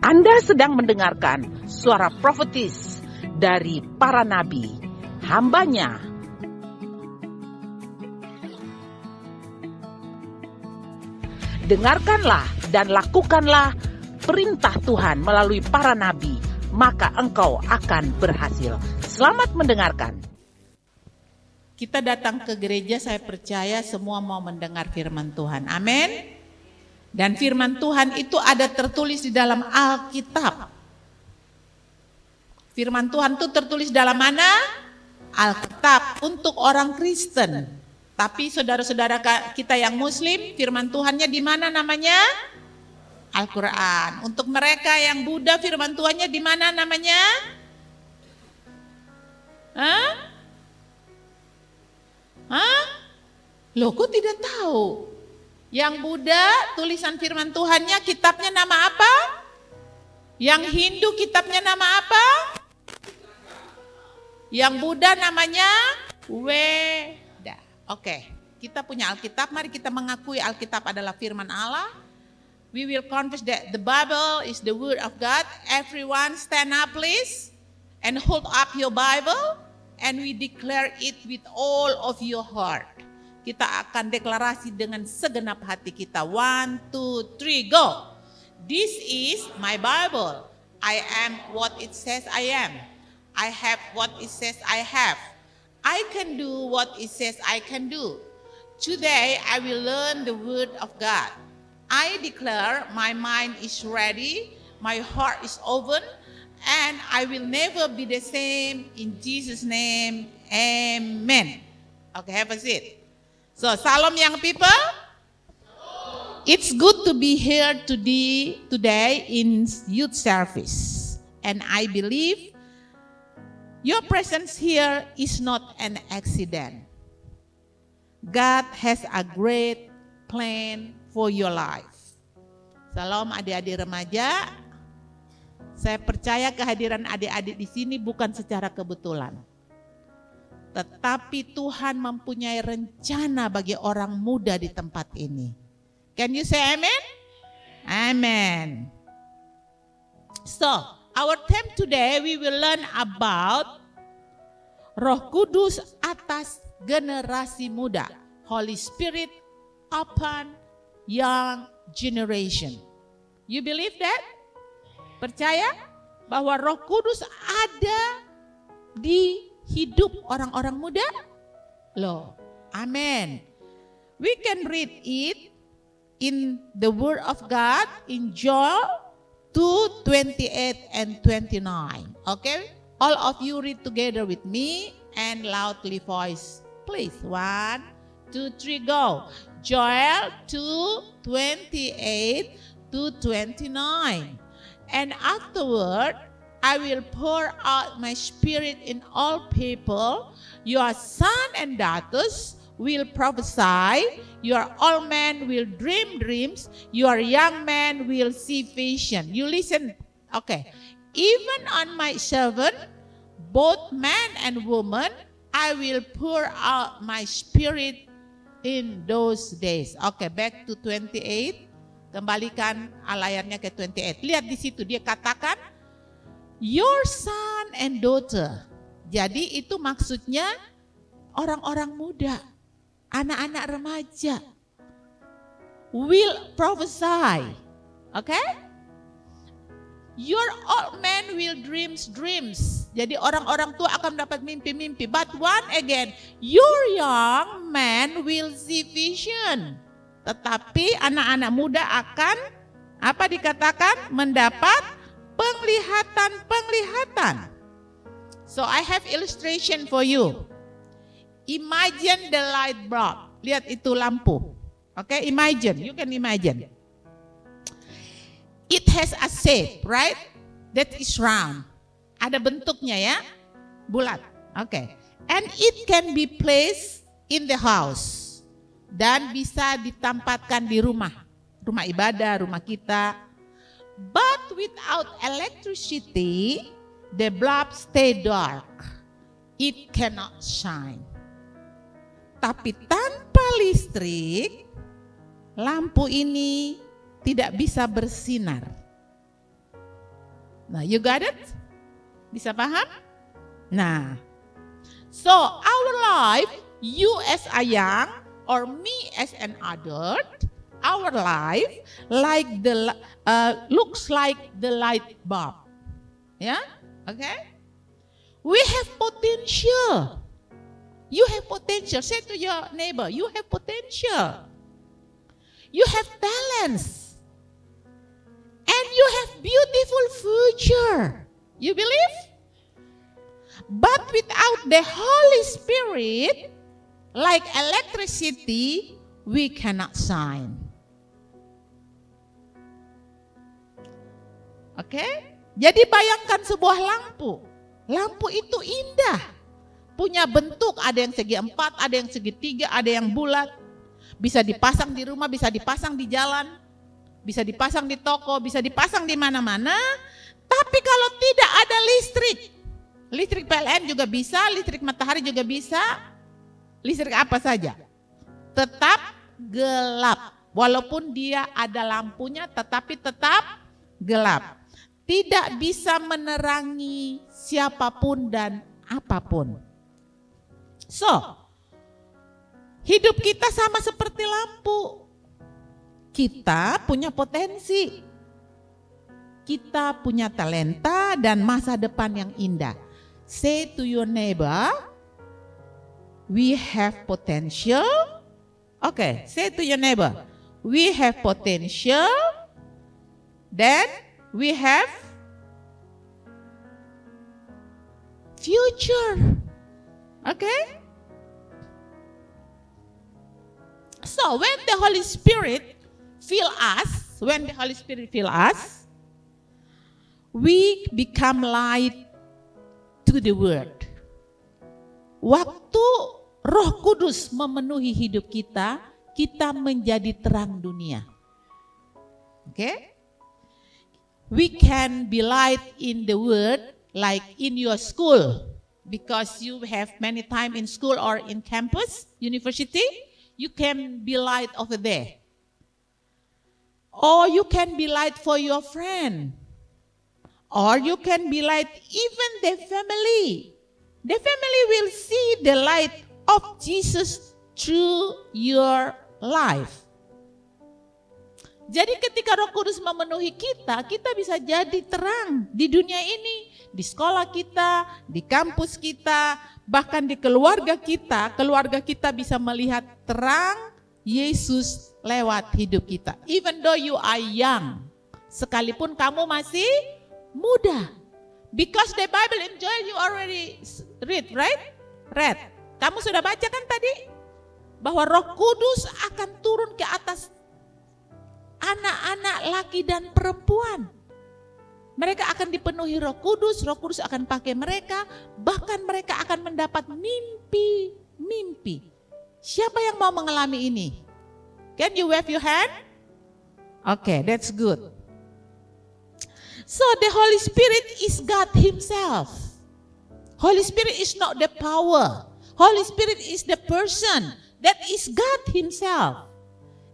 Anda sedang mendengarkan suara profetis dari para nabi, hambanya. Dengarkanlah dan lakukanlah perintah Tuhan melalui para nabi, maka engkau akan berhasil. Selamat mendengarkan. Kita datang ke gereja, saya percaya semua mau mendengar firman Tuhan. Amin. Dan firman Tuhan itu ada tertulis di dalam Alkitab. Firman Tuhan itu tertulis dalam mana? Alkitab untuk orang Kristen. Tapi saudara-saudara kita yang Muslim, firman Tuhannya di mana namanya? Al-Quran. Untuk mereka yang Buddha, firman Tuhannya di mana namanya? Loh, kok tidak tahu? Yang Buddha, tulisan firman Tuhannya, kitabnya nama apa? Yang Hindu, kitabnya nama apa? Yang Buddha namanya Weda. Oke, kita punya Alkitab, mari kita mengakui Alkitab adalah firman Allah. We will confess that the Bible is the word of God. Everyone stand up please and hold up your Bible and we declare it with all of your heart. Kita akan deklarasi dengan segenap hati kita. 1, 2, 3, go. This is my Bible. I am what it says I am. I have what it says I have. I can do what it says I can do. Today I will learn the word of God. I declare my mind is ready, my heart is open, and I will never be the same in Jesus' name. Amen. Okay, have a seat. So, Shalom young people. It's good to be here today in youth service. And I believe your presence here is not an accident. God has a great plan for your life. Salam adik-adik remaja. Saya percaya kehadiran adik-adik di sini bukan secara kebetulan. Tetapi Tuhan mempunyai rencana bagi orang muda di tempat ini. Can you say amen? Amen. So, our theme today we will learn about Roh Kudus atas generasi muda. Holy Spirit upon young generation. You believe that? Percaya bahwa Roh Kudus ada di hidup orang-orang muda? Loh, amen. We can read it in the Word of God in Joel 2:28 and 29. Okay? All of you read together with me and loudly voice. Please, 1, 2, 3, go. Joel 2:28 to 29. And afterward, I will pour out my spirit in all people. Your son and daughters will prophesy. Your old men will dream dreams. Your young men will see vision. You listen. Okay. Even on my servant, both man and woman, I will pour out my spirit in those days. Okay, back to 28. Kembalikan layarnya ke 28. Lihat di situ dia katakan your son and daughter. Jadi itu maksudnya orang-orang muda, anak-anak remaja will prophesy. Okay? Your old man will dreams. Jadi orang-orang tua akan mendapat mimpi-mimpi. But one again, your young man will see vision. Tetapi anak-anak muda akan apa dikatakan? Mendapat penglihatan. So I have illustration for you. Imagine the light bulb. Lihat itu lampu. Okay, imagine. You can imagine. It has a shape, right? That is round. Ada bentuknya ya, bulat. Okay. And it can be placed in the house. Dan bisa ditempatkan di rumah ibadah, rumah kita. But without electricity, the bulb stay dark. It cannot shine. Tapi tanpa listrik, lampu ini tidak bisa bersinar. Nah, you got it? Bisa paham? Nah, so our life, you as a young or me as an adult, our life looks like the light bulb. Yeah? Okay? We have potential. You have potential. Say to your neighbor, you have potential. You have talents. And you have beautiful future. You believe? But without the Holy Spirit, like electricity, we cannot shine. Oke? Jadi bayangkan sebuah lampu. Lampu itu indah. Punya bentuk, ada yang segi 4, ada yang segi 3, ada yang bulat. Bisa dipasang di rumah, bisa dipasang di jalan, bisa dipasang di toko, bisa dipasang di mana-mana. Tapi kalau tidak ada listrik, listrik PLN juga bisa, listrik matahari juga bisa, listrik apa saja, tetap gelap. Walaupun dia ada lampunya, tetapi tetap gelap. Tidak bisa menerangi siapapun dan apapun. So, hidup kita sama seperti lampu. Kita punya potensi. Kita punya talenta dan masa depan yang indah. Say to your neighbor, we have potential. Okay, say to your neighbor, we have potential. Then we have future. Okay? So when the Holy Spirit fill us, we become light to the world. Waktu Roh Kudus memenuhi hidup kita, kita menjadi terang dunia. Okay? We can be light in the world like in your school, because you have many time in school or in campus, university, you can be light over there. Or you can be light for your friend. Or you can be light even the family. The family will see the light of Jesus through your life. Jadi ketika Roh Kudus memenuhi kita, kita bisa jadi terang di dunia ini, di sekolah kita, di kampus kita, bahkan di keluarga kita bisa melihat terang Yesus lewat hidup kita. Even though you are young, sekalipun kamu masih muda. Because the Bible in Joel you already read, right? Read. Kamu sudah baca kan tadi? Bahwa Roh Kudus akan turun ke atas anak-anak laki dan perempuan. Mereka akan dipenuhi Roh Kudus akan pakai mereka, bahkan mereka akan mendapat mimpi. Siapa yang mau mengalami ini? Can you wave your hand? Okay, that's good. So the Holy Spirit is God Himself. Holy Spirit is not the power. Holy Spirit is the person. That is God Himself.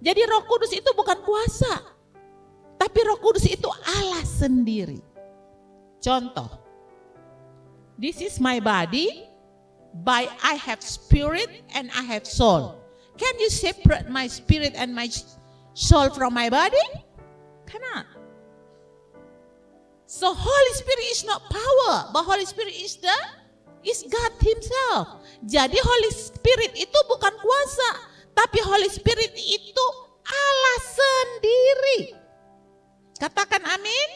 Jadi Roh Kudus itu bukan kuasa, tapi Roh Kudus itu Allah sendiri. Contoh, this is my body, by I have spirit and I have soul. Can you separate my spirit and my soul from my body? Cannot. So Holy Spirit is not power, but Holy Spirit is God Himself. Jadi Holy Spirit itu bukan kuasa, tapi Holy Spirit itu Allah sendiri. Katakan amin.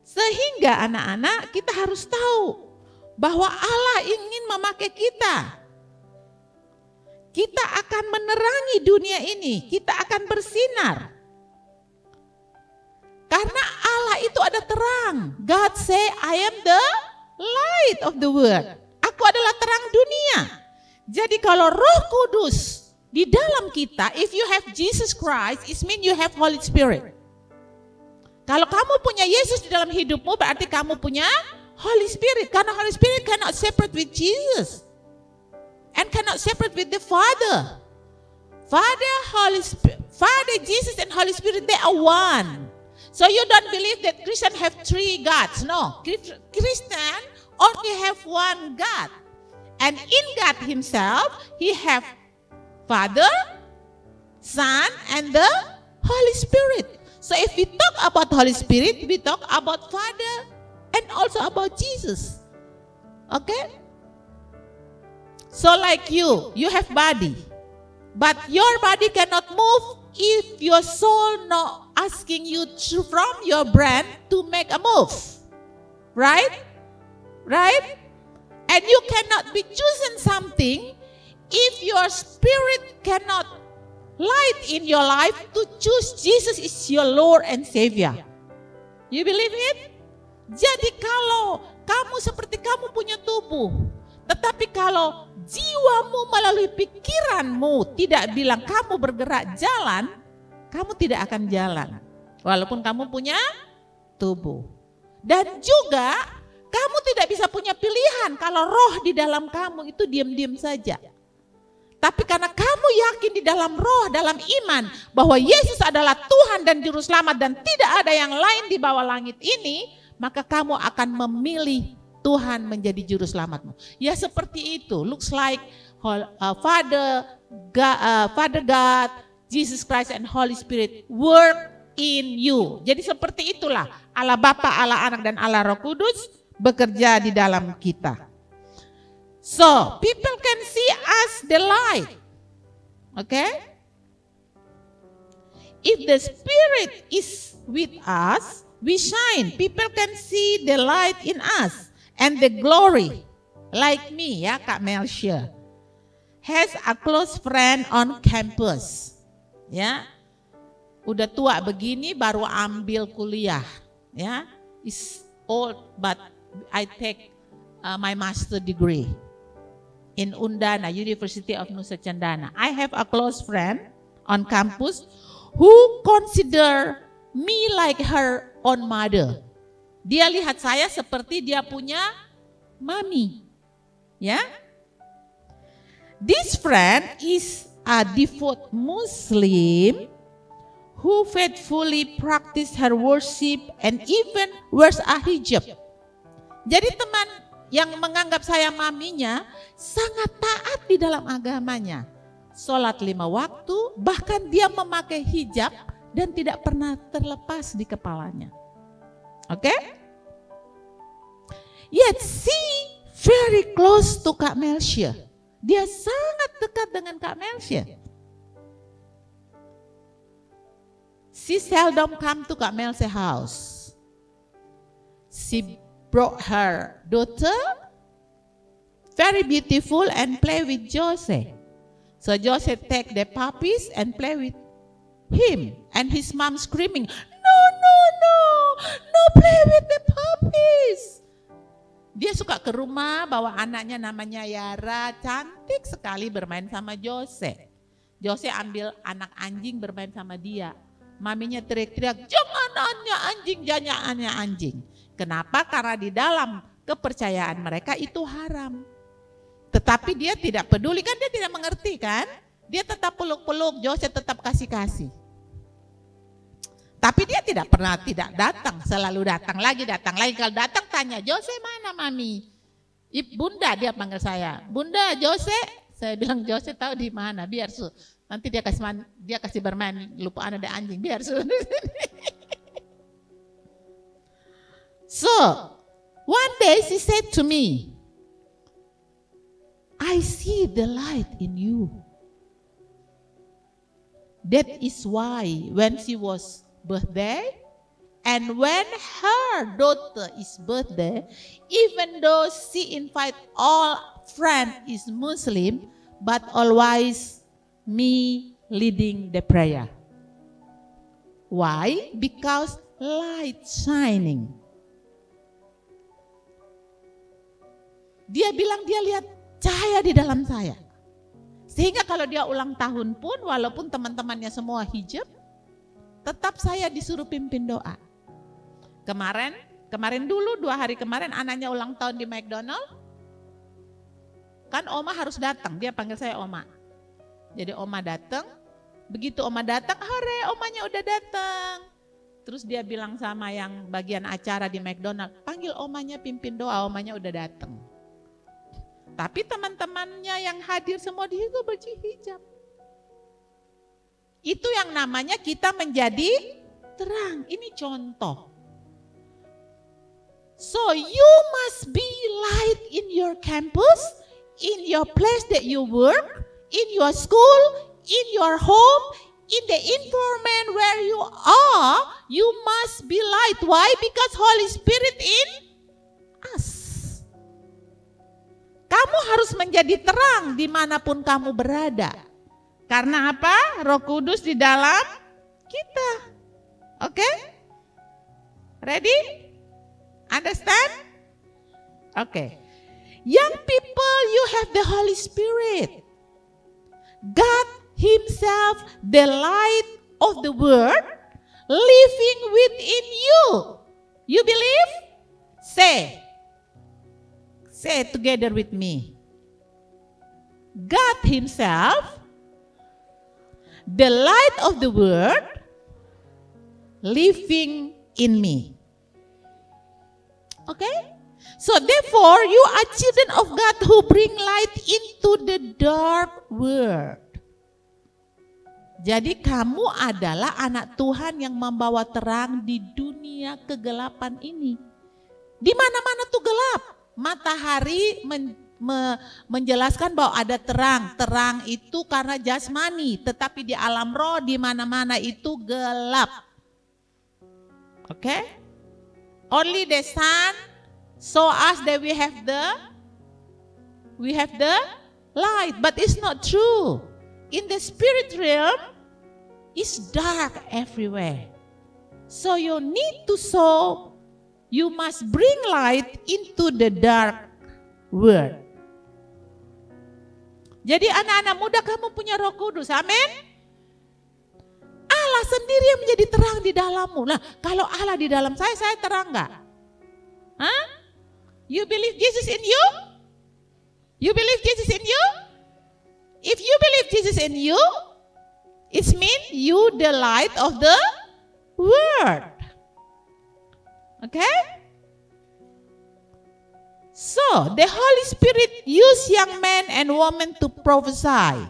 Sehingga anak-anak kita harus tahu bahwa Allah ingin memakai kita. Kita akan menerangi dunia ini, kita akan bersinar. Karena Allah itu ada terang. God say, I am the light of the world. Aku adalah terang dunia. Jadi kalau Roh Kudus di dalam kita, if you have Jesus Christ, it means you have Holy Spirit. Kalau kamu punya Yesus di dalam hidupmu, berarti kamu punya Holy Spirit. Karena Holy Spirit cannot separate with Jesus. And cannot separate with the Father. Father, Jesus and Holy Spirit, they are one. So you don't believe that Christian have three gods. No, Christian only have one God. And in God himself, he have Father, Son, and the Holy Spirit. So if we talk about Holy Spirit, we talk about Father and also about Jesus. Okay? So like you have body. But your body cannot move if your soul not asking you from your brain to make a move. Right? Right? And you cannot be choosing something if your spirit cannot light in your life to choose Jesus is your Lord and Savior. You believe it? Jadi kalau kamu seperti kamu punya tubuh, tetapi kalau jiwamu melalui pikiranmu tidak bilang kamu bergerak jalan, kamu tidak akan jalan. Walaupun kamu punya tubuh. Dan juga kamu tidak bisa punya pilihan kalau roh di dalam kamu itu diam-diam saja. Tapi karena kamu yakin di dalam roh, dalam iman bahwa Yesus adalah Tuhan dan Juru Selamat dan tidak ada yang lain di bawah langit ini, maka kamu akan memilih Tuhan menjadi Juru Selamatmu. Ya seperti itu, looks like Father God, Jesus Christ and Holy Spirit work in you. Jadi seperti itulah Allah Bapa, Allah Anak dan Allah Roh Kudus bekerja di dalam kita. So, people can see us the light. Okay? If the Spirit is with us, we shine. People can see the light in us and the glory. Like me, ya, Kak Melcia has a close friend on campus. Ya. Udah tua begini baru ambil kuliah, ya. Is old but I take my master degree in Undana, University of Nusa Cendana. I have a close friend on campus who consider me like her own mother. Dia lihat saya seperti dia punya mami. Ya. This friend is a devout Muslim who faithfully practice her worship and even wears a hijab. Jadi teman yang menganggap saya maminya sangat taat di dalam agamanya. Sholat 5 waktu, bahkan dia memakai hijab dan tidak pernah terlepas di kepalanya. Oke? Yet she very close to Kak Melcia. Dia sangat dekat dengan Kak Melcia. She seldom come to Kak Melcia house. She brought her daughter, very beautiful, and play with Jose. So Jose take the puppies and play with him. And his mom screaming, no, play with the puppies. Dia suka ke rumah bawa anaknya namanya Yara, cantik sekali bermain sama Jose. Jose ambil anak anjing bermain sama dia. Maminya teriak-teriak, jangan anjing. Kenapa? Karena di dalam kepercayaan mereka itu haram. Tetapi dia tidak peduli, kan dia tidak mengerti kan. Dia tetap peluk-peluk, Jose tetap kasih-kasih. Tapi dia tidak pernah tidak datang, selalu datang lagi. Kalau datang tanya, Jose mana mami? Bunda, dia panggil saya. Bunda, Jose? Saya bilang Jose tahu di mana, biar nanti dia kasih bermain, lupa ada anjing, biar So, one day she said to me, I see the light in you. That is why when she was birthday and when her daughter is birthday, even though she invite all friends is Muslim, but always me leading the prayer. Why? Because light shining. Dia bilang dia lihat cahaya di dalam saya. Sehingga kalau dia ulang tahun pun, walaupun teman-temannya semua hijab, tetap saya disuruh pimpin doa. Kemarin dulu 2 hari kemarin anaknya ulang tahun di McDonald. Kan Oma harus datang, dia panggil saya Oma. Jadi Oma datang, begitu Oma datang, hore omanya udah datang. Terus dia bilang sama yang bagian acara di McDonald, panggil omanya pimpin doa, omanya udah datang. Tapi teman-temannya yang hadir semua di situ berhijab. Itu yang namanya kita menjadi terang. Ini contoh. So you must be light in your campus, in your place that you work, in your school, in your home, in the environment where you are, you must be light. Why? Because Holy Spirit in us. Kamu harus menjadi terang dimanapun kamu berada. Karena apa? Roh Kudus di dalam kita. Oke? Ready? Understand? Oke. Young people, you have the Holy Spirit. God Himself, the light of the world, living within you. You believe? Say it together with me. God Himself, the light of the world, living in me. Okay? So therefore, you are children of God who bring light into the dark world. Jadi kamu adalah anak Tuhan yang membawa terang di dunia kegelapan ini. Di mana-mana tuh gelap. Matahari menjelaskan bahwa ada terang. Terang itu karena jasmani, tetapi di alam roh di mana-mana itu gelap. Okay? Only the sun show us that we have the light, but it's not true. In the spirit realm, it's dark everywhere. So you need to show, you must bring light into the dark world. Jadi anak-anak muda kamu punya Roh Kudus, amin. Allah sendiri yang menjadi terang di dalammu. Nah, kalau Allah di dalam saya terang enggak? Hah? You believe Jesus in you? You believe Jesus in you? If you believe Jesus in you, it means you the light of the world. Okay? So, the Holy Spirit used young men and women to prophesy,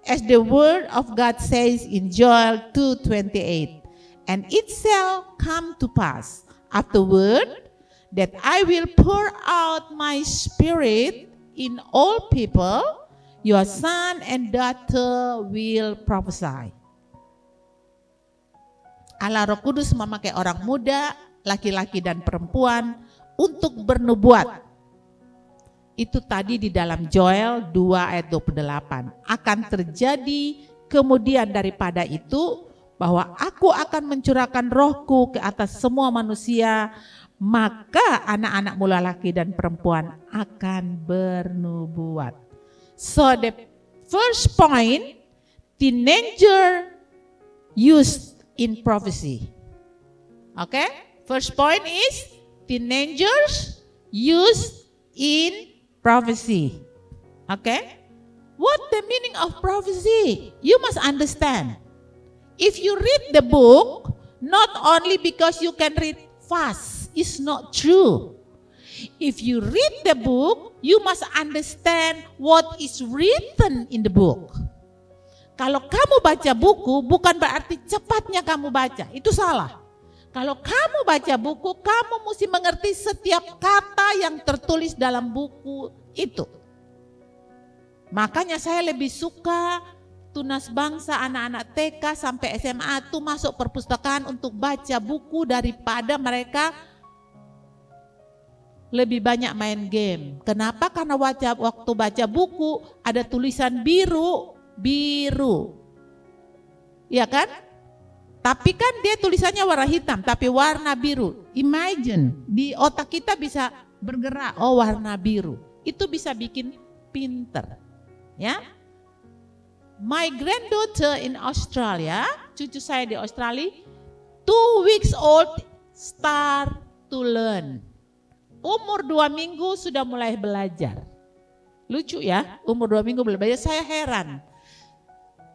as the word of God says in Joel 2:28. And it shall come to pass afterward that I will pour out my spirit in all people, your son and daughter will prophesy. Allah Roh Kudus memakai orang muda, laki-laki dan perempuan untuk bernubuat. Itu tadi di dalam Joel 2 ayat 28. Akan terjadi kemudian daripada itu bahwa aku akan mencurahkan rohku ke atas semua manusia, maka anak-anakmu laki dan perempuan akan bernubuat. So the first point, teenager used in prophecy. Okay? First point is teenagers used in prophecy. Okay? What the meaning of prophecy? You must understand. If you read the book, not only because you can read fast, it's not true. If you read the book, you must understand what is written in the book. Kalau kamu baca buku, bukan berarti cepatnya kamu baca. Itu salah. Kalau kamu baca buku, kamu mesti mengerti setiap kata yang tertulis dalam buku itu. Makanya saya lebih suka tunas bangsa anak-anak TK sampai SMA itu masuk perpustakaan untuk baca buku daripada mereka lebih banyak main game. Kenapa? Karena waktu baca buku ada tulisan biru. Iya kan? Tapi kan dia tulisannya warna hitam, tapi warna biru. Imagine, di otak kita bisa bergerak, oh warna biru. Itu bisa bikin pinter. Ya. My granddaughter in Australia, cucu saya di Australia, 2 weeks old start to learn. Umur 2 minggu sudah mulai belajar. Lucu ya, umur 2 minggu belajar, saya heran.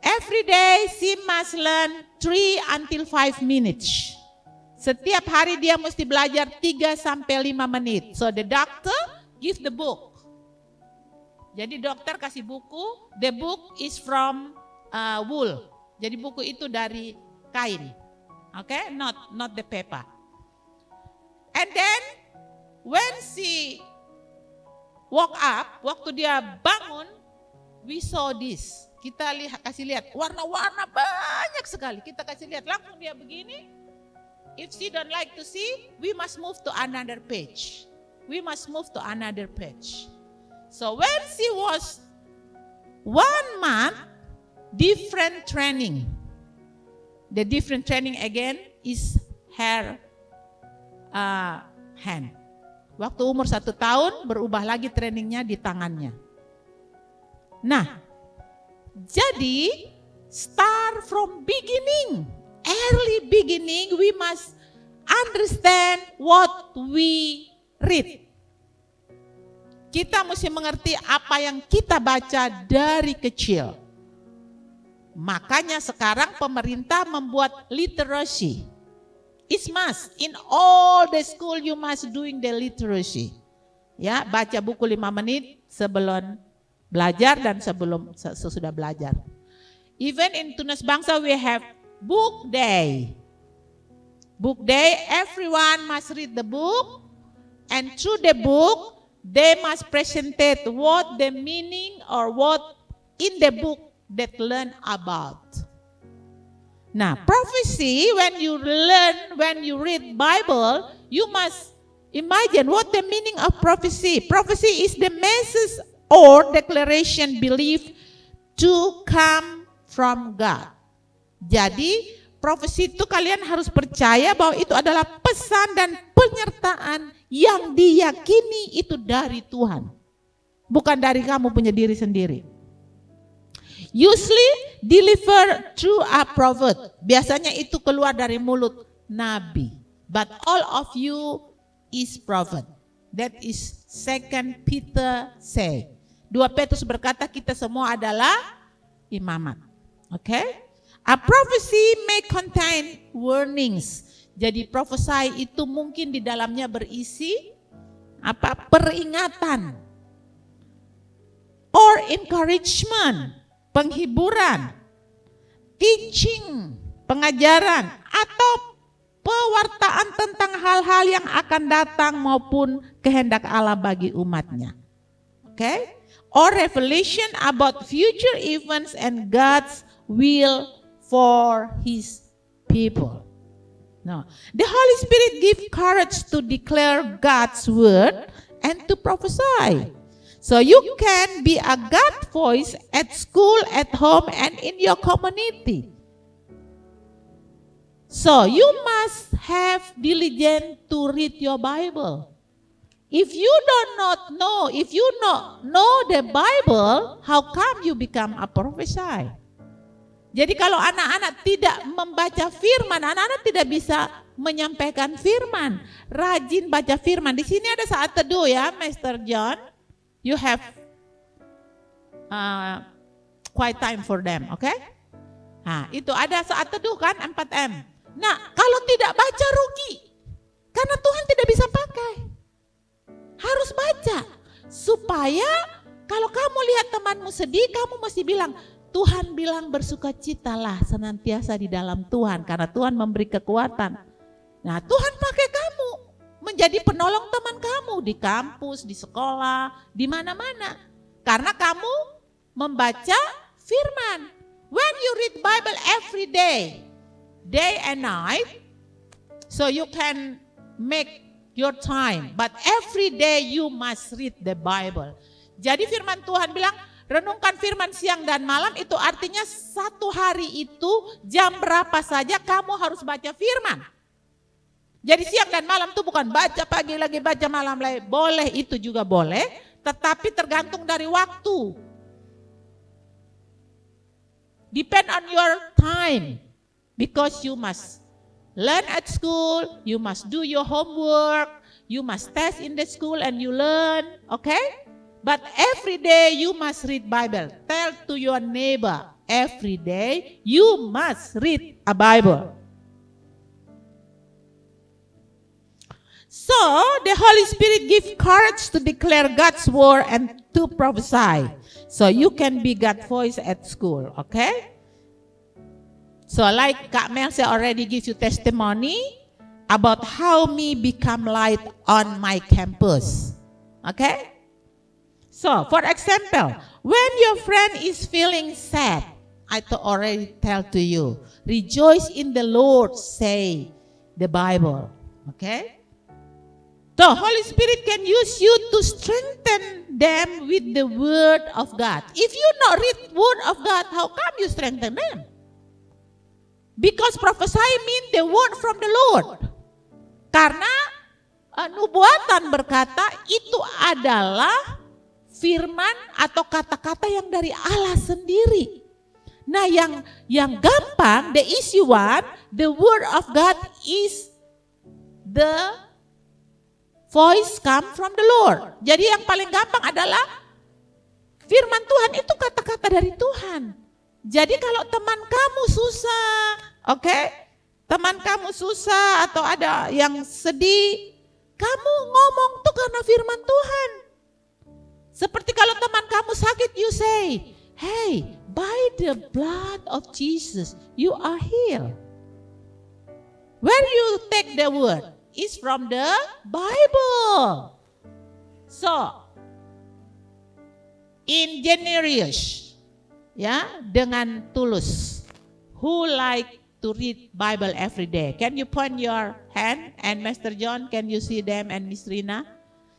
Every day she must learn 3 until 5 minutes. Setiap hari dia mesti belajar 3 sampai 5 menit. So the doctor give the book. Jadi dokter kasih buku. The book is from wool. Jadi buku itu dari kain. Okay, not the paper. And then when she woke up, waktu dia bangun, we saw this. Kita kasih lihat warna-warna banyak sekali. Kita kasih lihat langsung dia begini. If she don't like to see, we must move to another page. We must move to another page. So when she was 1 month, different training. The different training again is her hand. Waktu umur 1 tahun berubah lagi trainingnya di tangannya. Nah, jadi start from beginning. Early beginning, we must understand what we read. Kita mesti mengerti apa yang kita baca dari kecil. Makanya sekarang pemerintah membuat literacy. It's must. In all the school you must doing the literacy. Ya, baca buku 5 menit sebelum belajar dan sesudah belajar. Even in Tunas Bangsa we have book day. Book day, everyone must read the book, and through the book, they must presentate what the meaning or what in the book that learn about. Nah, prophecy, when you read Bible, you must imagine what the meaning of prophecy. Prophecy is the message or declaration belief to come from God. Jadi profesi itu kalian harus percaya bahwa itu adalah pesan dan penyertaan yang diyakini itu dari Tuhan. Bukan dari kamu punya diri sendiri. Usually deliver through a prophet. Biasanya itu keluar dari mulut nabi. But all of you is prophet. That is 2 Peter say. 2 Petrus berkata kita semua adalah imamat. Okay? A prophecy may contain warnings. Jadi prophesy itu mungkin di dalamnya berisi peringatan, or encouragement, penghiburan, teaching, pengajaran, atau pewartaan tentang hal-hal yang akan datang maupun kehendak Allah bagi umatnya. Okay? Or revelation about future events and God's will for his people. Now, the Holy Spirit gives courage to declare God's word and to prophesy. So you can be a God voice at school, at home, and in your community. So you must have diligence to read your Bible. If you if you not know the Bible, how come you become a prophet? Jadi kalau anak-anak tidak membaca firman, anak-anak tidak bisa menyampaikan firman. Rajin baca firman. Di sini ada saat teduh ya, Mr. John. You have quiet time for them, oke? Okay? Nah, itu ada saat teduh kan, 4M. Nah, kalau tidak baca rugi. Karena Tuhan tidak bisa pakai. Harus baca. Supaya kalau kamu lihat temanmu sedih, kamu mesti bilang, Tuhan bilang bersukacitalah senantiasa di dalam Tuhan. Karena Tuhan memberi kekuatan. Nah, Tuhan pakai kamu menjadi penolong teman kamu di kampus, di sekolah, di mana-mana. Karena kamu membaca firman. When you read Bible every day and night, so you can make your time. But every day you must read the Bible. Jadi firman Tuhan bilang, renungkan firman siang dan malam, itu artinya satu hari itu jam berapa saja kamu harus baca firman. Jadi siang dan malam itu bukan baca pagi lagi, baca malam lagi. Boleh, itu juga boleh, tetapi tergantung dari waktu. Depend on your time. Because you must learn at school, you must do your homework, you must test in the school and you learn, okay? But every day you must read Bible. Tell to your neighbor, every day you must read a Bible. So, the Holy Spirit gives courage to declare God's word and to prophesy. So, you can be God's voice at school, okay? So, like Kak Mel, saya already give you testimony about how me become light on my campus, okay? So, for example, when your friend is feeling sad, I already tell to you, rejoice in the Lord, say the Bible, okay? The Holy Spirit can use you to strengthen them with the word of God. If you not read word of God, how come you strengthen them? Because prophesy means the word from the Lord. Karena nubuatan berkata itu adalah firman atau kata-kata yang dari Allah sendiri. Nah, yang gampang, the easy one, the word of God is the voice come from the Lord. Jadi yang paling gampang adalah firman Tuhan itu kata-kata dari Tuhan. Jadi kalau teman kamu susah, oke? Teman kamu susah atau ada yang sedih, kamu ngomong tuh karena firman Tuhan. Seperti kalau teman kamu sakit, you say, hey, by the blood of Jesus, you are healed. Where you take the word? Is from the Bible. So, in generous, ya, dengan tulus, who like to read Bible every day? Can you point your hand? And Master John, can you see them? And Miss Rina,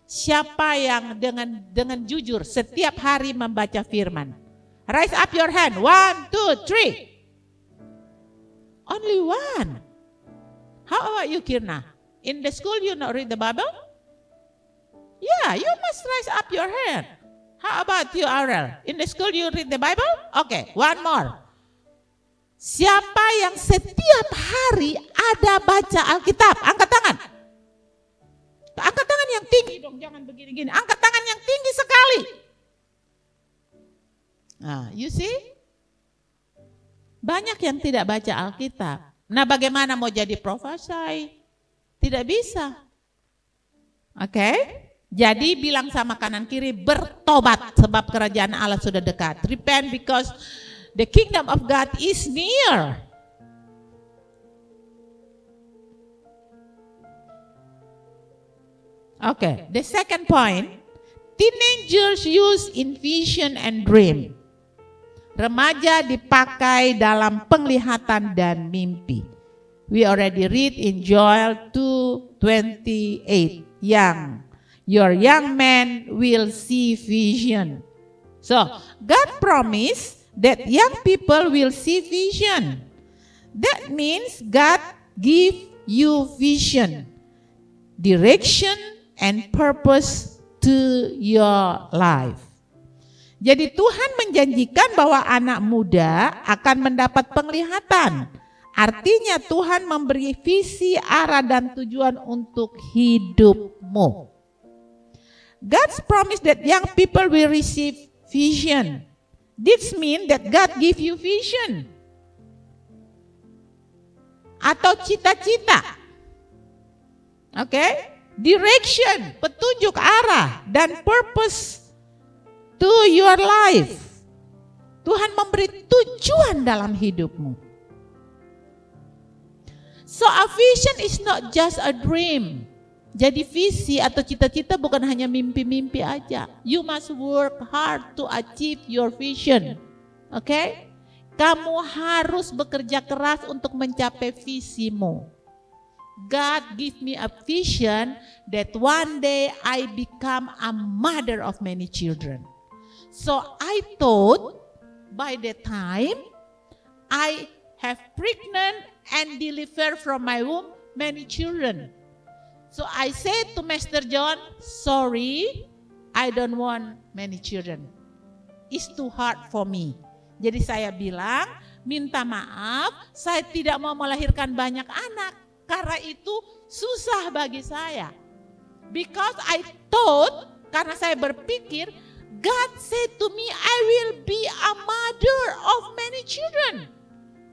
siapa yang dengan jujur setiap hari membaca firman? Raise up your hand. 1, 2, 3. Only one. How about you, Kirna? In the school you not read the Bible? Yeah, you must raise up your hand. How about you, Aurel? In the school you read the Bible? Okay, one more. Siapa yang setiap hari ada baca Alkitab? Angkat tangan. Angkat tangan yang tinggi dong, jangan begini-gini. Angkat tangan yang tinggi sekali. Nah, you see? Banyak yang tidak baca Alkitab. Nah, bagaimana mau jadi profesor? Tidak bisa. Oke? Jadi bilang sama kanan kiri, bertobat sebab kerajaan Allah sudah dekat. Repent because the kingdom of God is near. Okay, the second point, teenagers use in vision and dream. Remaja dipakai dalam penglihatan dan mimpi. We already read in Joel 2:28. Your young men will see vision. So, God promised that young people will see vision. That means God give you vision, direction, and purpose to your life. Jadi Tuhan menjanjikan bahwa anak muda akan mendapat penglihatan. Artinya Tuhan memberi visi, arah, dan tujuan untuk hidupmu. God's promise that young people will receive vision. This means that God give you vision. Atau cita-cita. Okay? Direction, petunjuk arah, dan purpose to your life. Tuhan memberi tujuan dalam hidupmu. So a vision is not just a dream. Jadi visi atau cita-cita bukan hanya mimpi-mimpi aja. You must work hard to achieve your vision. Okay? Kamu harus bekerja keras untuk mencapai visimu. God give me a vision that one day I become a mother of many children. So I thought by the time I have pregnant and deliver from my womb many children. So I said to Master John, sorry, I don't want many children. It's too hard for me. Jadi saya bilang, minta maaf, saya tidak mau melahirkan banyak anak. Karena itu susah bagi saya. Because I thought, karena saya berpikir, God said to me, I will be a mother of many children.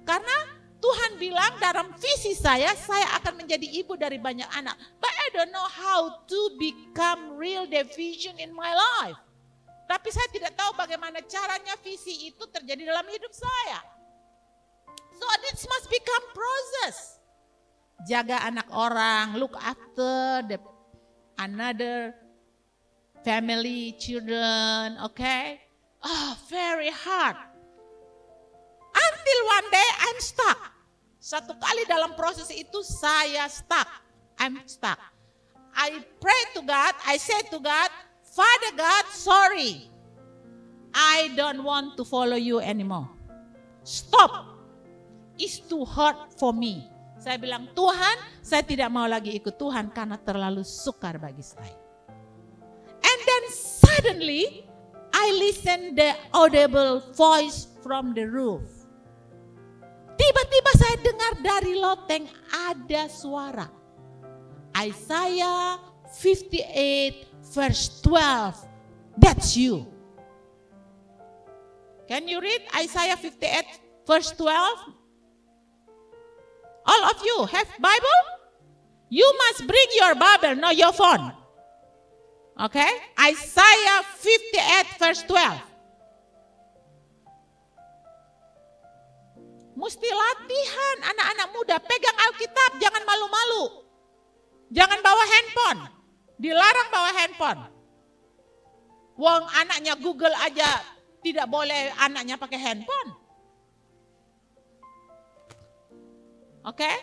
Karena Tuhan bilang dalam visi saya akan menjadi ibu dari banyak anak. But I don't know how to become real the vision in my life. Tapi saya tidak tahu bagaimana caranya visi itu terjadi dalam hidup saya. So this must become process. Jaga anak orang, look after the another family, children, okay? Oh, very hard. Until one day I'm stuck. Satu kali dalam proses itu saya stuck. I'm stuck. I pray to God, I say to God, Father God, sorry. I don't want to follow you anymore. Stop. It's too hard for me. Saya bilang, Tuhan, saya tidak mau lagi ikut Tuhan karena terlalu sukar bagi saya. And then suddenly, I listen the audible voice from the roof. Tiba-tiba saya dengar dari loteng ada suara. Isaiah 58 verse 12. That's you. Can you read Isaiah 58 verse 12? All of you have Bible? You must bring your Bible, not your phone. Okay? Isaiah 58 verse 12. Mesti latihan anak-anak muda, pegang Alkitab, jangan malu-malu. Jangan bawa handphone. Dilarang bawa handphone. Wong anaknya Google aja tidak boleh anaknya pakai handphone. Oke?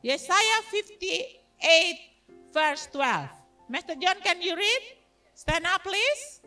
Yesaya 58 verse 12. Mr. John, can you read? Stand up please.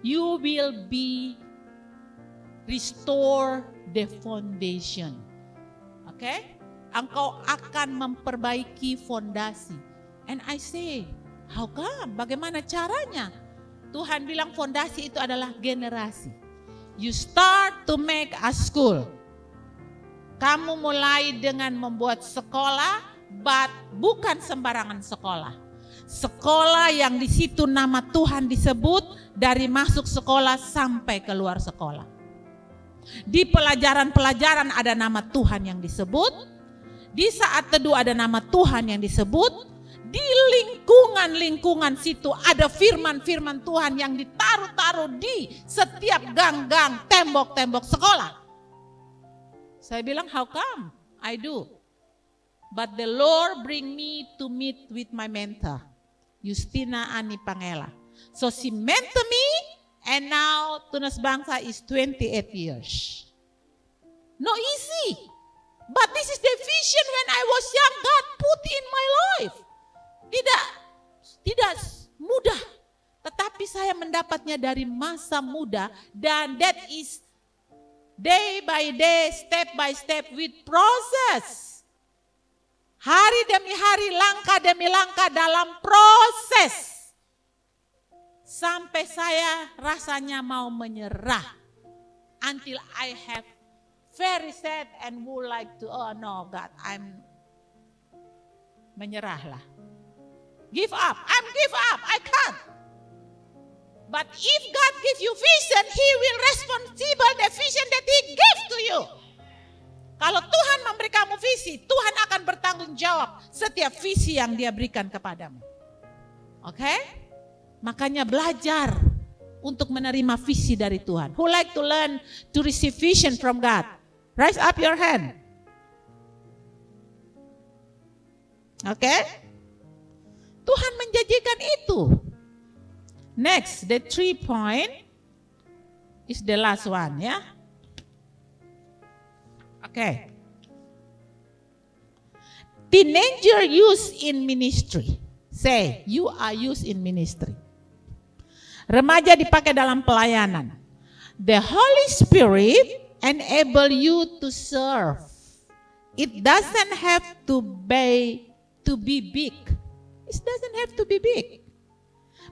You will be restore the foundation. Okay? Engkau akan memperbaiki fondasi. And I say, how come? Bagaimana caranya? Tuhan bilang fondasi itu adalah generasi. You start to make a school. Kamu mulai dengan membuat sekolah, but bukan sembarangan sekolah. Sekolah yang di situ nama Tuhan disebut dari masuk sekolah sampai keluar sekolah. Di pelajaran-pelajaran ada nama Tuhan yang disebut. Di saat teduh ada nama Tuhan yang disebut. Di lingkungan-lingkungan situ ada firman-firman Tuhan yang ditaruh-taruh di setiap gang-gang, tembok-tembok sekolah. Saya bilang, how come? I do. But the Lord bring me to meet with my mentor, Justina Ani Pangela. So she mentor me, and now Tunas Bangsa is 28 years. No easy. But this is the vision when I was young, God put in my life. Tidak mudah. Tetapi saya mendapatnya dari masa muda. Dan that is day by day, step by step with process. Hari demi hari, langkah demi langkah dalam proses. Sampai saya rasanya mau menyerah. Until I have very sad and would like to, oh no God, I'm menyerahlah. Give up, I can't. But if God gives you vision, He will responsible the vision that He gave to you. Kalau Tuhan memberi kamu visi, Tuhan akan bertanggung jawab setiap visi yang Dia berikan kepadamu. Oke? Makanya belajar untuk menerima visi dari Tuhan. Who like to learn to receive vision from God? Raise up your hand. Oke? Tuhan menjanjikan itu. Next, the 3 point is the last one, ya. Okay. Teenager used in ministry. Say, you are used in ministry. Remaja dipakai dalam pelayanan. The Holy Spirit enable you to serve. It doesn't have to be big. It doesn't have to be big.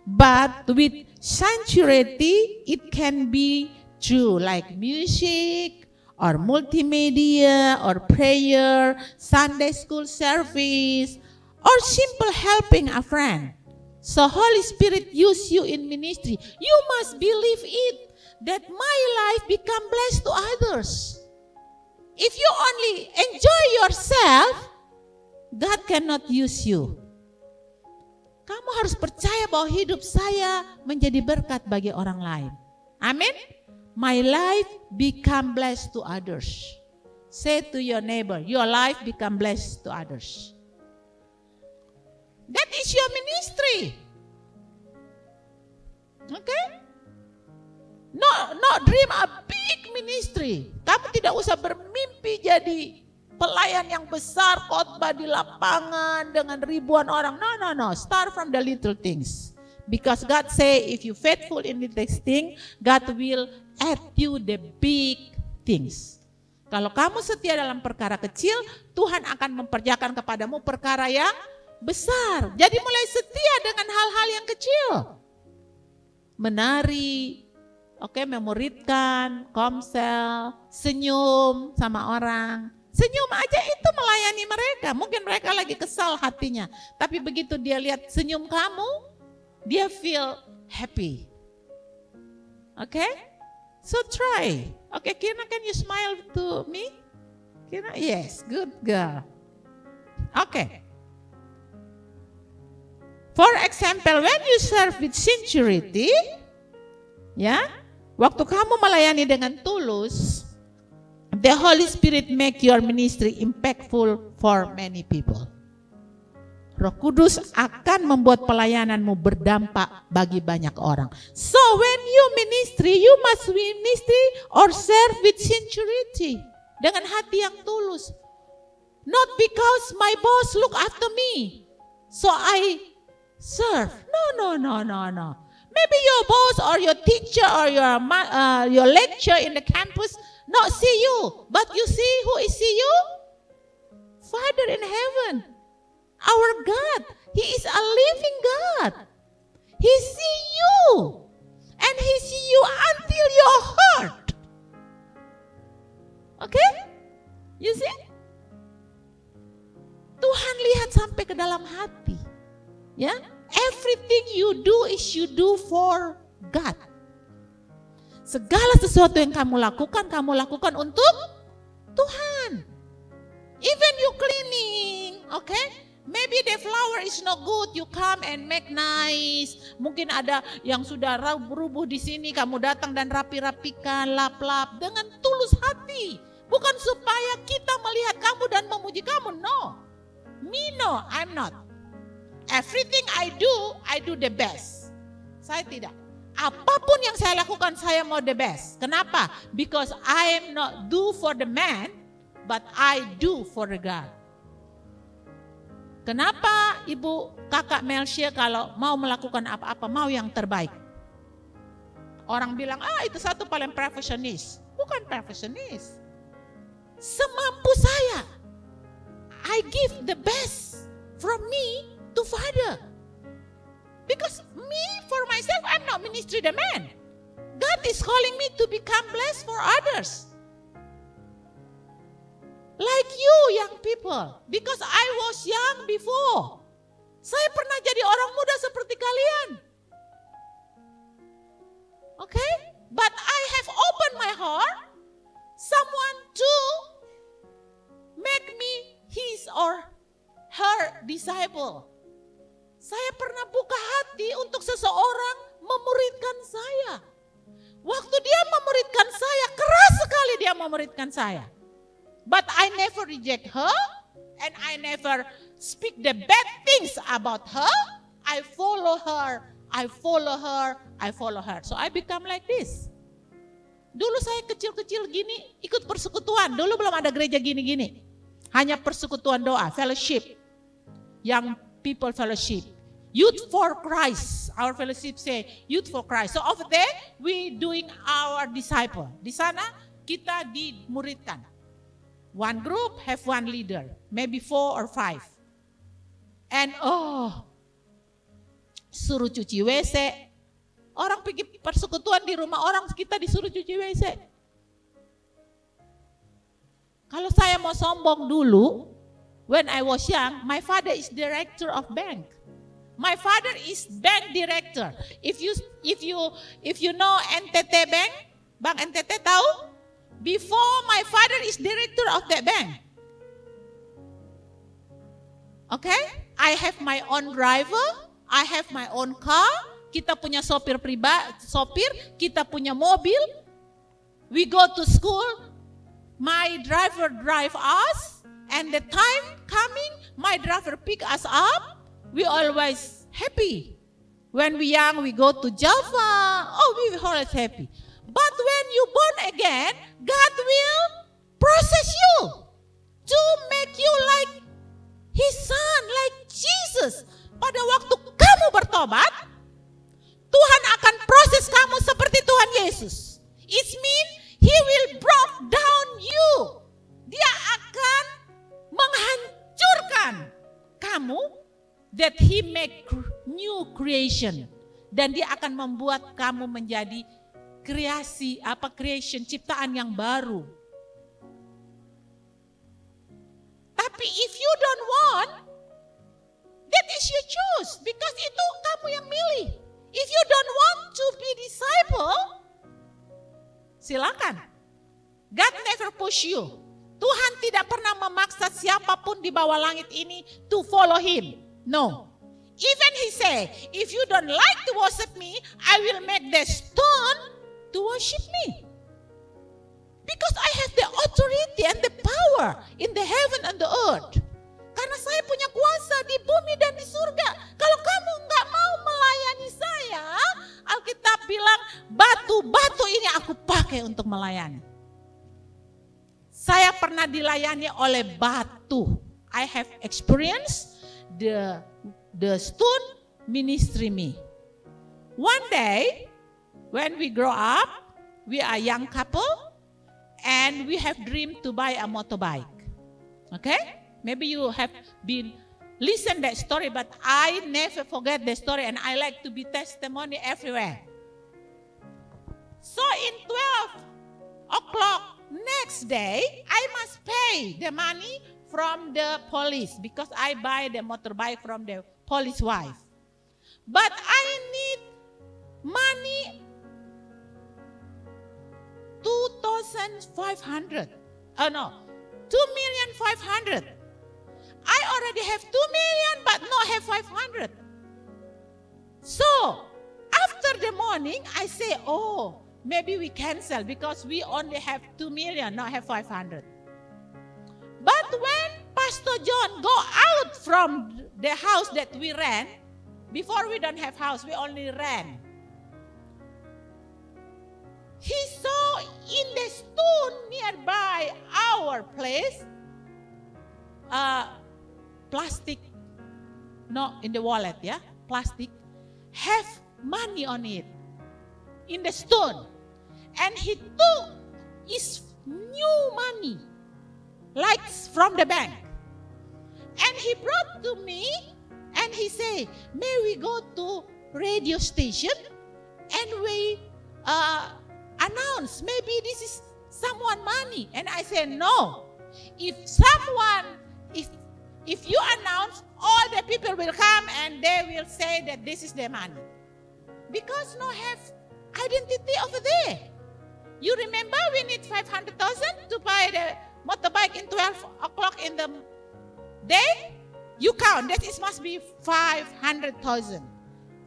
But with sincerity, it can be through like music or multimedia or prayer, Sunday school service, or simple helping a friend. So Holy Spirit use you in ministry. You must believe it, that my life become blessed to others. If you only enjoy yourself, God cannot use you. Kamu harus percaya bahwa hidup saya menjadi berkat bagi orang lain. Amin. My life become blessed to others. Say to your neighbor, your life become blessed to others. That is your ministry. Okay? No dream a big ministry. Kamu tidak usah bermimpi jadi pelayan yang besar, khotbah di lapangan dengan ribuan orang. No. Start from the little things. Because God say, if you faithful in this thing, God will add you the big things. Kalau kamu setia dalam perkara kecil, Tuhan akan memperjakan kepadamu perkara yang besar. Jadi mulai setia dengan hal-hal yang kecil. Menari, memuridkan, komsel, senyum sama orang. Senyum aja itu melayani mereka. Mungkin mereka lagi kesal hatinya. Tapi begitu dia lihat senyum kamu, dia feel happy. Okay? So try. Okay, Kirna, can you smile to me? Kirna, yes, good girl. Okay. For example, when you serve with sincerity, waktu kamu melayani dengan tulus, the Holy Spirit make your ministry impactful for many people. Roh Kudus akan membuat pelayananmu berdampak bagi banyak orang. So when you ministry, you must ministry or serve with sincerity. Dengan hati yang tulus. Not because my boss look after me, so I serve. No. Maybe your boss or your teacher or your lecturer in the campus not see you, but you see who is see you? Father in heaven, our God. He is a living God. He see you, and He see you until your heart. Okay? You see? Tuhan lihat sampai ke dalam hati. Ya, everything you do is you do for God. Segala sesuatu yang kamu lakukan untuk Tuhan. Even you cleaning, okay? Maybe the flower is not good, you come and make nice. Mungkin ada yang sudah rubuh di sini, kamu datang dan rapi-rapikan, lap-lap dengan tulus hati. Bukan supaya kita melihat kamu dan memuji kamu, no. Me no, I'm not. Everything I do the best. Saya tidak. Apapun yang saya lakukan, saya mau the best. Kenapa? Because I am not do for the man, but I do for the God. Kenapa Ibu Kakak Melsia kalau mau melakukan apa-apa, mau yang terbaik? Orang bilang, itu satu paling perfectionist. Bukan perfectionist. Semampu saya. I give the best from me to Father. Because me, for myself, I'm not ministry the man. God is calling me to become blessed for others. Like you young people. Because I was young before. Saya pernah jadi orang muda seperti kalian. Okay? But I have opened my heart. Someone to make me his or her disciple. Saya pernah buka hati untuk seseorang memuridkan saya. Waktu dia memuridkan saya, keras sekali dia memuridkan saya. But I never reject her and I never speak the bad things about her. I follow her. So I become like this. Dulu saya kecil-kecil gini ikut persekutuan. Dulu belum ada gereja gini-gini. Hanya persekutuan doa, fellowship. Young people fellowship. Youth for Christ. Our fellowship say Youth for Christ. So over there we doing our disciple. Di sana kita dimuridkan. One group have one leader. Maybe 4 or 5. And suruh cuci WC. Orang pergi persekutuan di rumah orang, kita disuruh cuci WC. Kalau saya mau sombong dulu, when I was young, my father is director of bank. My father is bank director. If you know NTT Bank, Bank NTT tahu? Before my father is director of that bank. Okay? I have my own driver, I have my own car. Kita punya sopir kita punya mobil. We go to school. My driver drive us, and the time coming, my driver pick us up. We always happy. When we young, we go to Java. Oh, we always happy. But when you born again, God will process you to make you like His Son, like Jesus. Pada waktu kamu bertobat, Tuhan akan proses kamu seperti Tuhan Yesus. It means He will break down you. Dia akan menghancurkan kamu, that He make new creation. Dan Dia akan membuat kamu menjadi creation, ciptaan yang baru. Tapi if you don't want, that is your choice, because itu kamu yang milih. If you don't want to be disciple, silakan. God never push you. Tuhan tidak pernah memaksa siapapun di bawah langit ini to follow Him. No. Even He say, if you don't like to worship me, I will make the stone to worship me. Because I have the authority and the power in the heaven and the earth. Karena saya punya kuasa di bumi dan di surga. Kalau kamu nggak mau melayani saya, Alkitab bilang batu-batu ini aku pakai untuk melayani. Saya pernah dilayani oleh batu. I have experienced the stone ministry me. One day, when we grow up, we are young couple, and we have dream to buy a motorbike. Okay? Maybe you have been listen that story, but I never forget the story, and I like to be testimony everywhere. So in 12 o'clock next day, I must pay the money from the police because I buy the motorbike from the police wife. But I need money 2,500. Oh no, 2,500,000. I already have 2 million but not have 500. So after the morning I say, oh, maybe we cancel because we only have 2 million, not have 500. But when Pastor John go out from the house that we rent, before we don't have house, we only rent. He saw in the stone nearby our place, plastic, no, in the wallet, yeah, plastic, have money on it, in the stone. And he took his new money, like from the bank. And he brought to me, and he said, may we go to radio station, and we announce, maybe this is someone money. And I said, no, if you announce, all the people will come and they will say that this is their money. Because no have identity over there. You remember we need 500,000 to buy the motorbike in 12 o'clock in the day? You count, that it must be 500,000.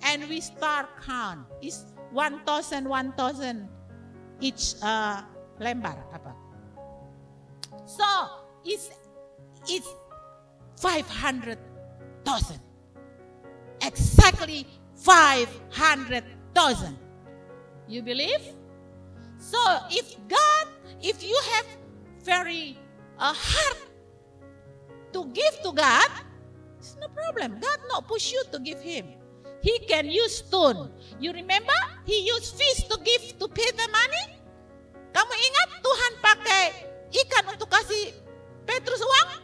And we start count. It's 1,000 each lembar. So it's 500,000. Exactly 500,000. You believe? So if you have very heart to give to God, it's no problem. God not push you to give Him. He can use stone. You remember? He used fish to give to Peter money. Kamu ingat Tuhan pakai ikan untuk kasih Petrus uang?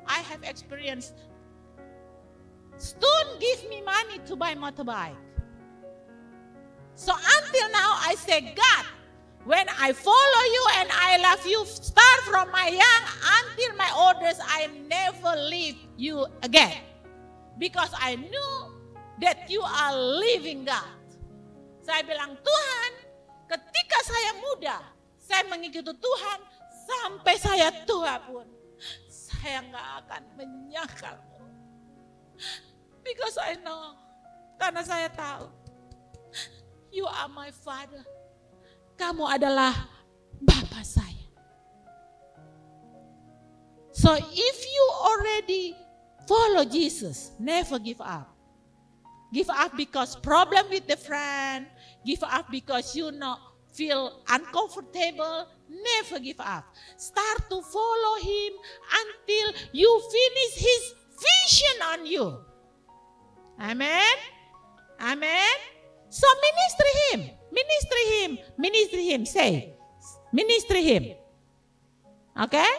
I have experienced Don't give me money to buy motorbike. So until now I say, God, when I follow you and I love you, start from my young until my oldest, I never leave you again. Because I knew that you are living God. Saya bilang, Tuhan, ketika saya muda, saya mengikuti Tuhan, sampai saya tua pun, saya gak akan menyangkalmu. Because I know, karena saya tahu, you are my Father. Kamu adalah Bapa saya. So if you already follow Jesus, never give up. Give up because problem with the friend, give up because you not feel uncomfortable, never give up. Start to follow him until you finish his vision on you. Amen. Amen. So ministry him. Say, ministry him. Okay?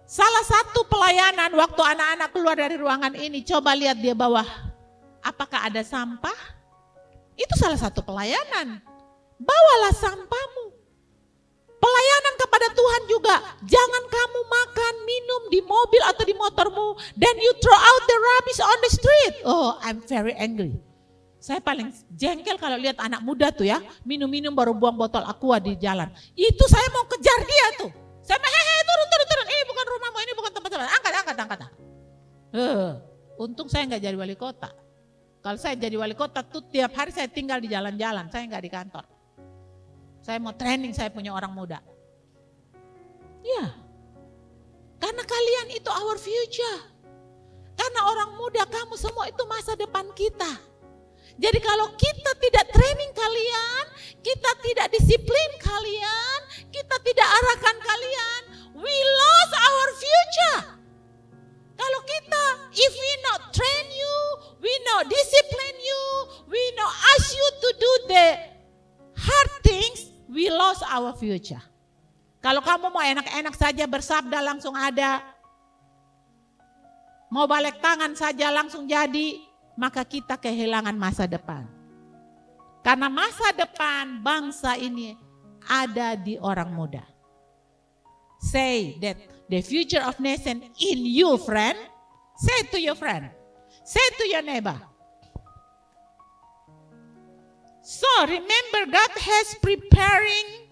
Salah satu pelayanan waktu anak-anak keluar dari ruangan ini, coba lihat dia bawah. Apakah ada sampah? Itu salah satu pelayanan. Bawalah sampahmu. Pelayanan kepada Tuhan juga. Jangan kamu makan, minum di mobil atau di motormu, then you throw out the rubbish on the street. Oh, I'm very angry. Saya paling jengkel kalau lihat anak muda tuh ya, minum-minum baru buang botol aqua di jalan. Itu saya mau kejar dia tuh. Saya turun. Ini bukan rumahmu, ini bukan tempat saya. Angkat. Untung saya nggak jadi wali kota. Kalau saya jadi wali kota tuh tiap hari saya tinggal di jalan-jalan, saya nggak di kantor. Saya mau training, saya punya orang muda. Ya, karena kalian itu our future. Karena orang muda kamu semua itu masa depan kita. Jadi kalau kita tidak training kalian, kita tidak disiplin kalian, kita tidak arahkan kalian, we lost our future. Kalau kita, if we not train you, we not discipline you, we not ask you to do the hard things, we lost our future. Kalau kamu mau enak-enak saja bersabda langsung ada, mau balik tangan saja langsung jadi, maka kita kehilangan masa depan. Karena masa depan bangsa ini ada di orang muda. Say that the future of nation in you, friend. Say it to your friend. Say it to your neighbor. So remember, God has preparing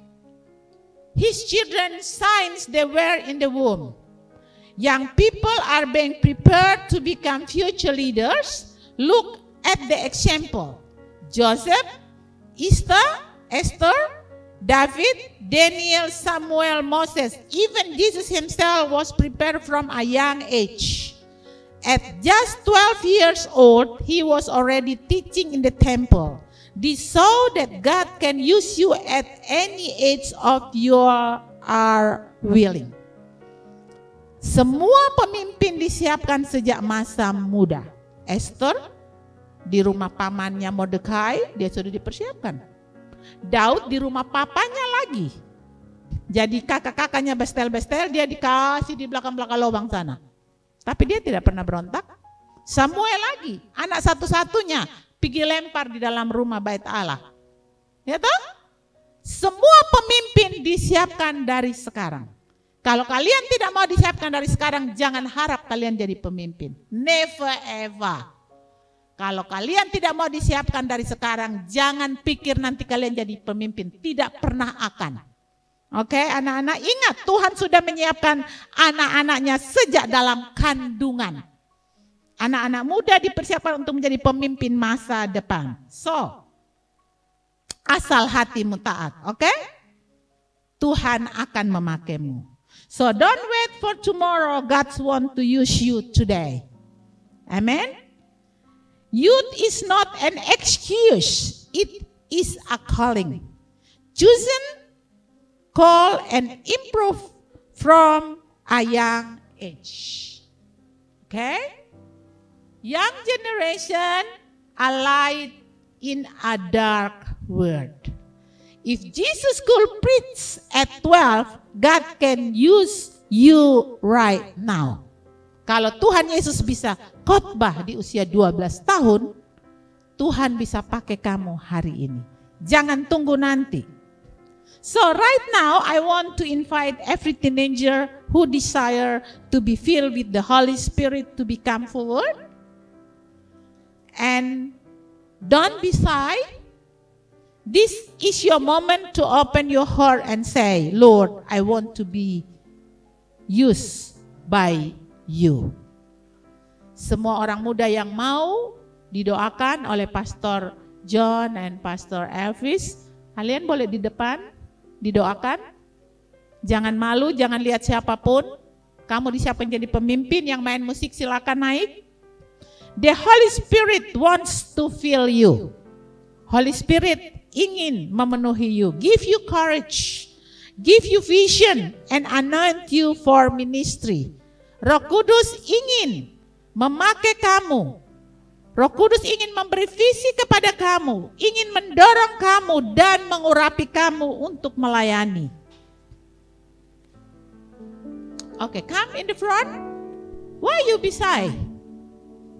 his children since they were in the womb. Young people are being prepared to become future leaders. Look at the example. Joseph, Esther, David, Daniel, Samuel, Moses. Even Jesus himself was prepared from a young age. At just 12 years old, he was already teaching in the temple. This so that God can use you at any age of your are willing. Semua pemimpin disiapkan sejak masa muda. Esther di rumah pamannya Mordekai, dia sudah dipersiapkan. Daud di rumah papanya lagi. Jadi kakak-kakaknya bestel-bestel, dia dikasih di belakang-belakang lubang sana. Tapi dia tidak pernah berontak. Samuel lagi, anak satu-satunya, pergi lempar di dalam rumah bait Allah. Ya toh? Semua pemimpin disiapkan dari sekarang. Kalau kalian tidak mau disiapkan dari sekarang, jangan harap kalian jadi pemimpin. Never ever. Kalau kalian tidak mau disiapkan dari sekarang, jangan pikir nanti kalian jadi pemimpin. Tidak pernah akan. Oke, anak-anak ingat, Tuhan sudah menyiapkan anak-anaknya sejak dalam kandungan. Anak-anak muda dipersiapkan untuk menjadi pemimpin masa depan. So, asal hatimu taat, oke? Tuhan akan memakaimu. So don't wait for tomorrow, God wants to use you today. Amen? Youth is not an excuse, it is a calling. Chosen, call, and improve from a young age. Okay? Young generation, a light in a dark world. If Jesus could preach at 12, God can use you right now. Kalau Tuhan Yesus bisa khotbah di usia 12 tahun, Tuhan bisa pakai kamu hari ini. Jangan tunggu nanti. So right now I want to invite every teenager who desire to be filled with the Holy Spirit to become forward. And don't be shy. This is your moment to open your heart and say, Lord, I want to be used by you. Semua orang muda yang mau didoakan oleh Pastor John and Pastor Elvis, kalian boleh di depan didoakan. Jangan malu, jangan lihat siapapun. Kamu disiapkan jadi pemimpin, yang main musik silakan naik. The Holy Spirit wants to fill you. Holy Spirit ingin memenuhi you, give you courage, give you vision, and anoint you for ministry. Roh Kudus ingin memakai kamu. Roh Kudus ingin memberi visi kepada kamu, ingin mendorong kamu dan mengurapi kamu untuk melayani. Okay, come in the front. Why you be shy?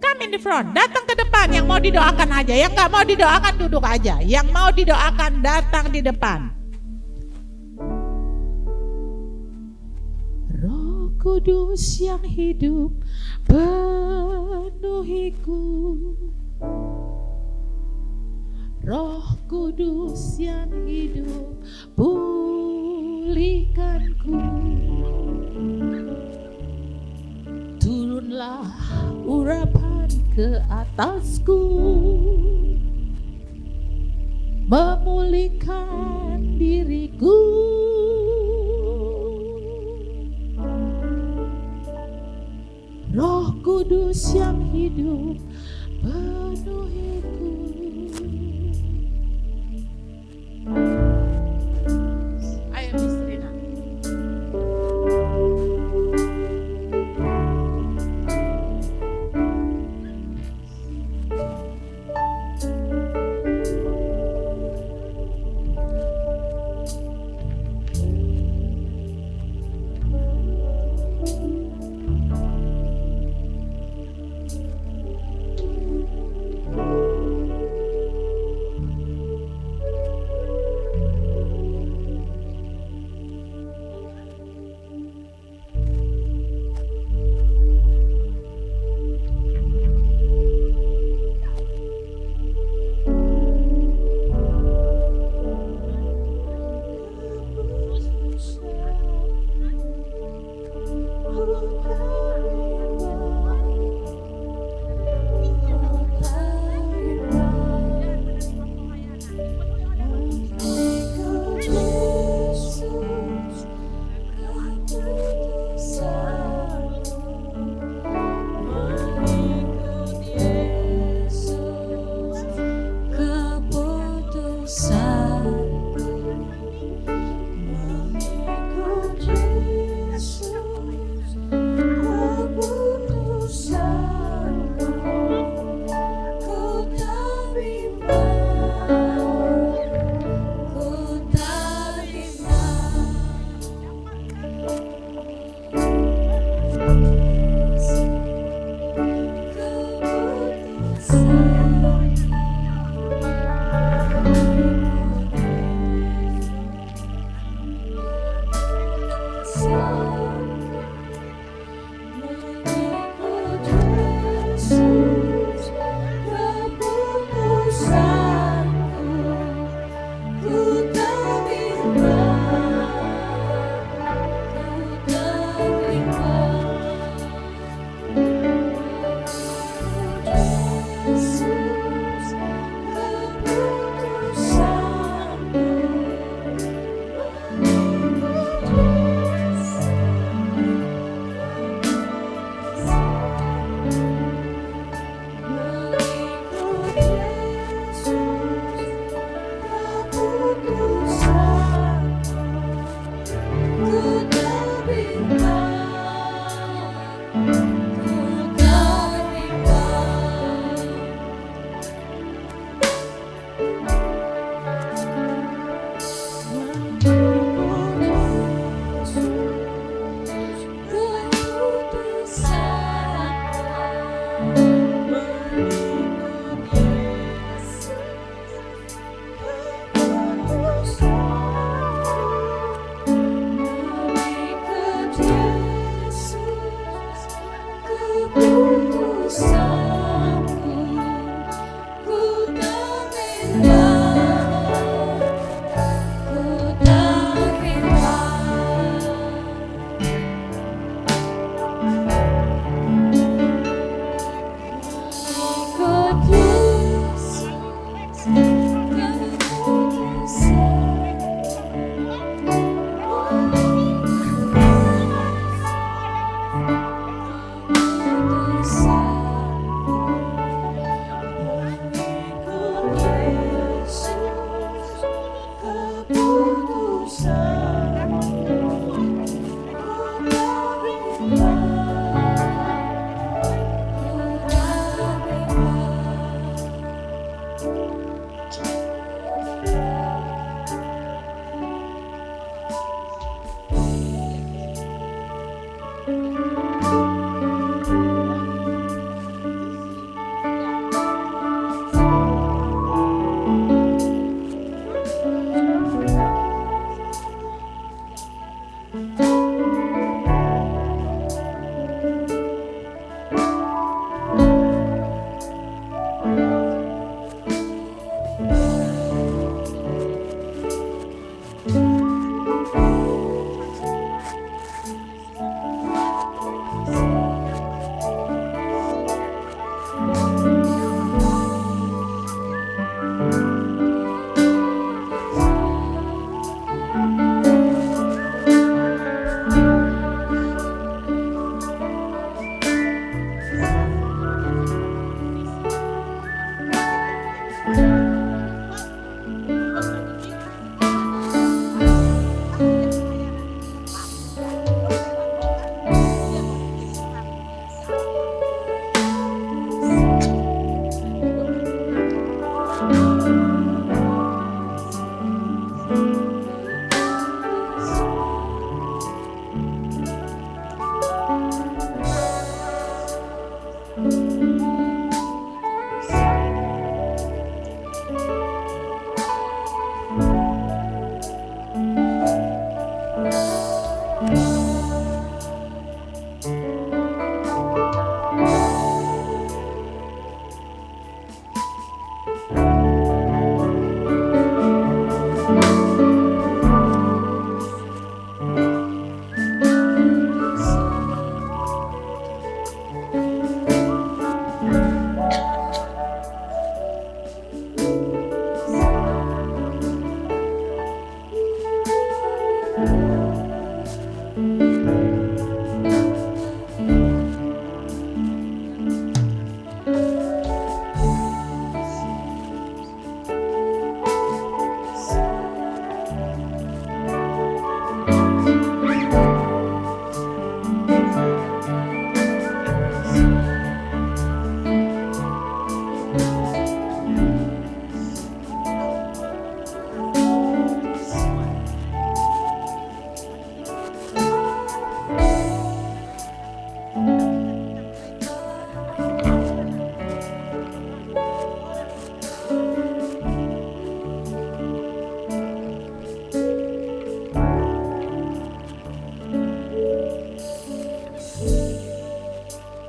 Come in the front. Datang ke depan. Yang mau didoakan aja. Yang gak mau didoakan duduk aja. Yang mau didoakan datang di depan. Roh Kudus yang hidup penuhiku. Roh Kudus yang hidup pulihkanku. Turunlah urapan ke atasku, memulihkan diriku. Roh Kudus yang hidup penuhiku. Ayo Miss Rina.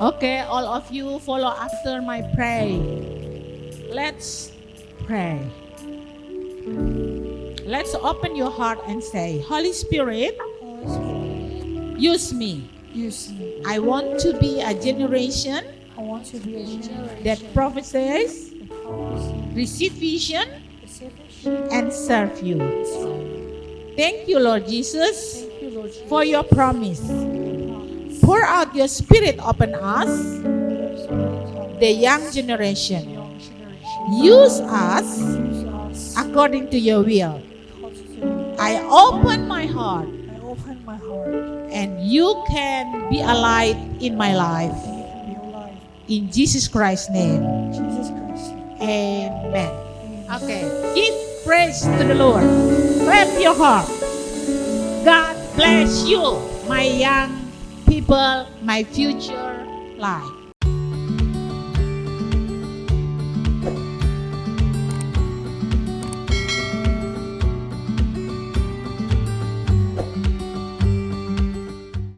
Okay, all of you follow after my pray. Let's pray. Let's open your heart and say, Holy Spirit, use me. Use me. I want to be a generation I want to be a generation that prophesies, receive vision, and serve you. Thank you, Lord Jesus, Thank you, Lord Jesus, for your promise. Pour out your spirit upon us, the young generation. young generation. Use us Use us according to your will. to I open my heart, I open my heart. and you can be a light in my life. You can be alive. In Jesus Christ's name, Jesus Christ. amen. Amen. Okay, give praise to the Lord. Clap your heart. God bless you, my young people, my future life.